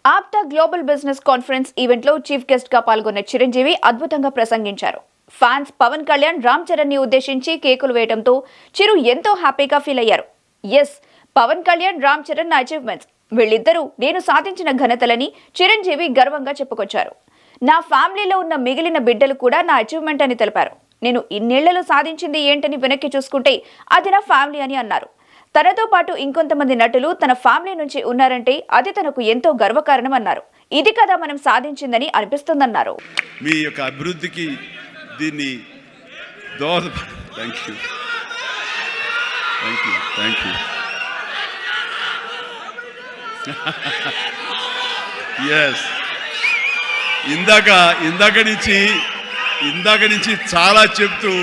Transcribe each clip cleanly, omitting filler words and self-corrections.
APTA global business conference event లో chief guest గా పాల్గొన్న చిరంజీవి అద్భుతంగా ప్రసంగించారు. ఫ్యాన్స్ పవన్ కళ్యాణ్, రామ్ చరణ్ ని ఉద్దేశించి కేకులు వేయడంతో చిరు ఎంతో హ్యాపీగా ఫీల్ అయ్యారు. ఎస్, పవన్ కళ్యాణ్, రామ్ చరణ్ నా అచీవ్మెంట్స్, వీళ్ళిద్దరూ నేను సాధించిన ఘనతలని చిరంజీవి గర్వంగా చెప్పుకొచ్చారు. నా ఫ్యామిలీలో ఉన్న మిగిలిన బిడ్డలు కూడా నా అచీవ్మెంట్ అని తెలిపారు. నేను ఇన్నేళ్లలో సాధించింది ఏంటని వెనక్కి చూసుకుంటే అది నా ఫ్యామిలీ అని అన్నారు. తనతో పాటు ఇంకొంతమంది నటులు తన ఫ్యామిలీ నుంచి ఉన్నారంటే అది తనకు ఎంతో గర్వకారణం అన్నారు. ఇది కదా మనం సాధించిందని అనిపిస్తుందన్నారు. మీ యొక్క అభివృద్ధికి దీన్ని ఇందాక నుంచి చాలా చెప్తూ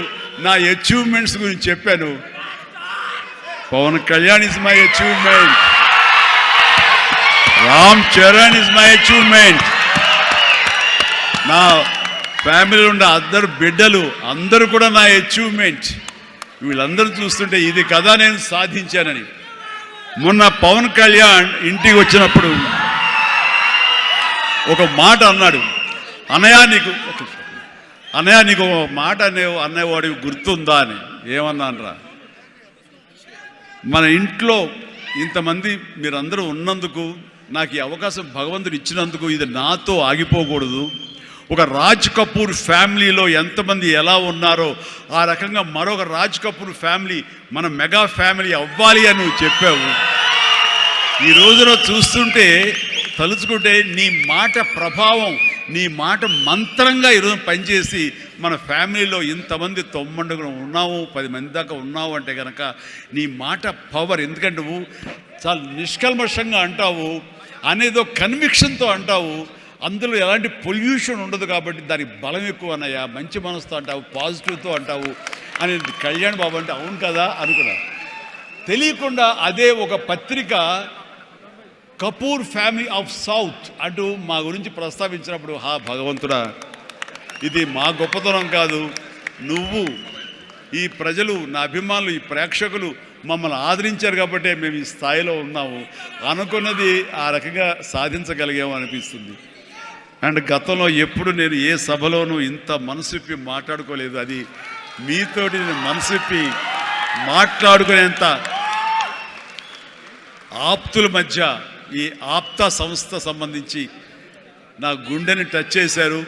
నా అచీవ్మెంట్స్ గురించి చెప్పాను. Pawan Kalyan is my achievement, Ram Charan is my achievement, నా ఫ్యామిలీలో ఉన్న అందరు బిడ్డలు అందరూ కూడా నా అచీవ్మెంట్. వీళ్ళందరూ చూస్తుంటే ఇది కదా నేను సాధించానని. మొన్న పవన్ కళ్యాణ్ ఇంటికి వచ్చినప్పుడు ఒక మాట అన్నాడు, అన్నయ్య నీకు ఒక మాట అనేవాడివి గుర్తుందా అని. ఏమన్నానరా, మన ఇంట్లో ఇంతమంది మీరందరూ ఉన్నందుకు, నాకు ఈ అవకాశం భగవంతుడు ఇచ్చినందుకు ఇది నాతో ఆగిపోకూడదు. ఒక రాజ్ కపూర్ ఫ్యామిలీలో ఎంతమంది ఎలా ఉన్నారో ఆ రకంగా మరొక రాజ్ కపూర్ ఫ్యామిలీ మన మెగా ఫ్యామిలీ అవ్వాలి అని నువ్వు చెప్పావు. ఈ రోజున చూస్తుంటే తలుచుకుంటే నీ మాట ప్రభావం, నీ మాట మంత్రంగా ఈరోజు పనిచేసి మన ఫ్యామిలీలో ఇంతమంది 90 ఉన్నాము, 10 మంది దాకా ఉన్నావు అంటే కనుక నీ మాట పవర్. ఎందుకంటే నువ్వు చాలా నిష్కల్మషంగా అంటావు, అనేదో కన్విక్షన్తో అంటావు, అందులో ఎలాంటి పొల్యూషన్ ఉండదు కాబట్టి దానికి బలం ఎక్కువ అన్నయ్య. మంచి మనసుతో అంటావు, పాజిటివ్తో అంటావు అని కళ్యాణ్ బాబు అంటే అవును కదా అనుకున్నా. తెలియకుండా అదే ఒక పత్రిక కపూర్ ఫ్యామిలీ ఆఫ్ సౌత్ అంటూ మా గురించి ప్రస్తావించినప్పుడు, భగవంతుడా, ఇది మా గొప్పతనం కాదు, నువ్వు ఈ ప్రజలు, నా అభిమానులు, ఈ ప్రేక్షకులు మమ్మల్ని ఆదరించారు కాబట్టి మేము ఈ స్థాయిలో ఉన్నాము. అనుకున్నది ఆ రకంగా సాధించగలిగాము అనిపిస్తుంది. అండ్ గతంలో ఎప్పుడు నేను ఏ సభలోనూ ఇంత మనసిప్పి మాట్లాడుకోలేదు. అది మీతోటి నేను మనసిప్పి మాట్లాడుకునేంత ఆప్తుల మధ్య ఈ ఆప్తా సంస్థ సంబంధించి నా గుండెని టచ్ చేశారు.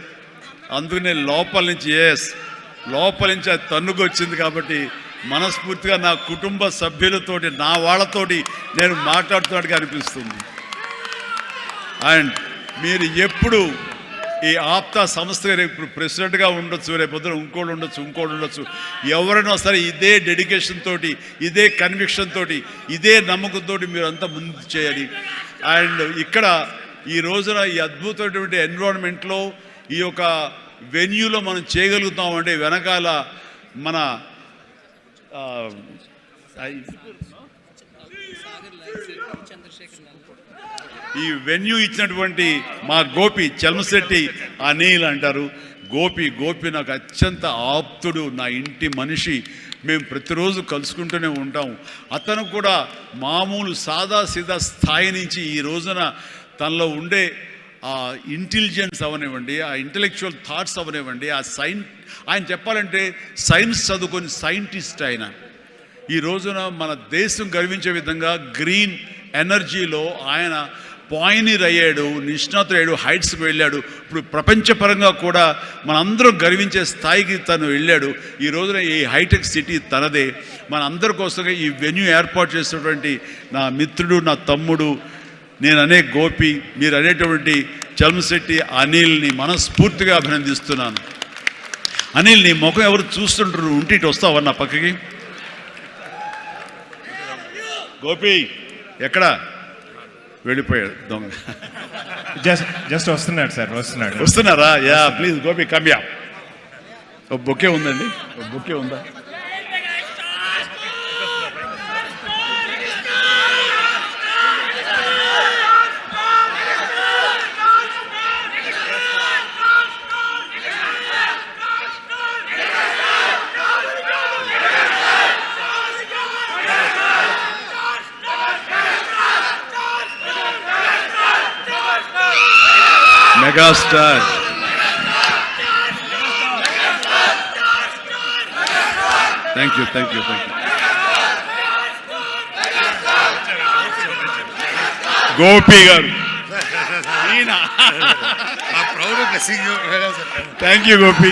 అందుకనే లోపల నుంచి అది తన్నుకు వచ్చింది కాబట్టి మనస్ఫూర్తిగా నా కుటుంబ సభ్యులతోటి, నా వాళ్ళతోటి నేను మాట్లాడుతున్నట్టుగా అనిపిస్తుంది. అండ్ మీరు ఎప్పుడు ఈ ఆప్తా సంస్థ ఇప్పుడు ప్రెసిడెంట్గా ఉండొచ్చు, రేపొద్దున ఇంకోళ్ళు ఉండొచ్చు, ఎవరైనా సరే ఇదే డెడికేషన్ తోటి, ఇదే కన్విక్షన్ తోటి, ఇదే నమ్మకంతో మీరంతా ముందు చేయాలి. అండ్ ఇక్కడ ఈ రోజున ఈ అద్భుతమైనటువంటి ఎన్విరాన్మెంట్లో ఈ యొక్క వెన్యూలో మనం చేయగలుగుతామంటే వెనకాల మన ఈ వెన్యూ ఇచ్చినటువంటి మా గోపి చలమశెట్టి అనిల్ అంటారు. గోపి నాకు అత్యంత ఆప్తుడు, నా ఇంటి మనిషి. మేము ప్రతిరోజు కలుసుకుంటూనే ఉంటాం. అతను కూడా మామూలు సాదాసీదా స్థాయి నుంచి ఈ రోజున తనలో ఉండే ఆ ఇంటెలిజెన్స్ అవనివ్వండి, ఆ ఇంటలెక్చువల్ థాట్స్ అవనివ్వండి, ఆయన చెప్పాలంటే సైన్స్ చదువుకొని సైంటిస్ట్ ఆయన. ఈ రోజున మన దేశం గర్వించే విధంగా గ్రీన్ ఎనర్జీలో ఆయన పాయినీర్ అయ్యాడు, నిష్ణాతుడయ్యాడు, హైట్స్కి వెళ్ళాడు. ఇప్పుడు ప్రపంచపరంగా కూడా మనందరం గర్వించే స్థాయికి తను వెళ్ళాడు. ఈ రోజున ఈ హైటెక్ సిటీ తనదే. మన అందరి కోసంగా ఈ వెన్యూ ఏర్పాటు చేసినటువంటి నా మిత్రుడు, నా తమ్ముడు, నేను అనే గోపి, మీరు అనేటువంటి చలమశెట్టి అనిల్ని మనస్ఫూర్తిగా అభినందిస్తున్నాను. అనిల్, నీ ముఖం ఎవరు చూస్తుంటారు, ఉంటే ఇటు వస్తావా నా పక్కకి? గోపి ఎక్కడ వెళ్ళిపోయాడు దొంగ? జస్ట్ వస్తున్నాడు సార్, వస్తున్నారా? Yeah, please Gopi come yeah. ఒక బొకే ఉందండి, ఒక బొకే ఉందా? మెగాస్టార్. Thank you. గోపి గారు, మా proud blessing. Thank you Gopi.